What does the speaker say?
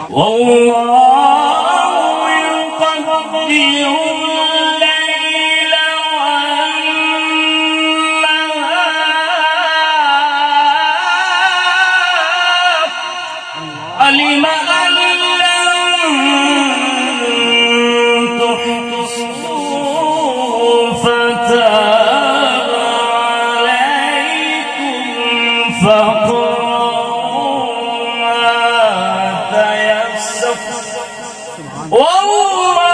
والله يقدر الليل والنهار علم أن لن تحصوا فتاب عليكم فاقرؤوا ما تيسر والله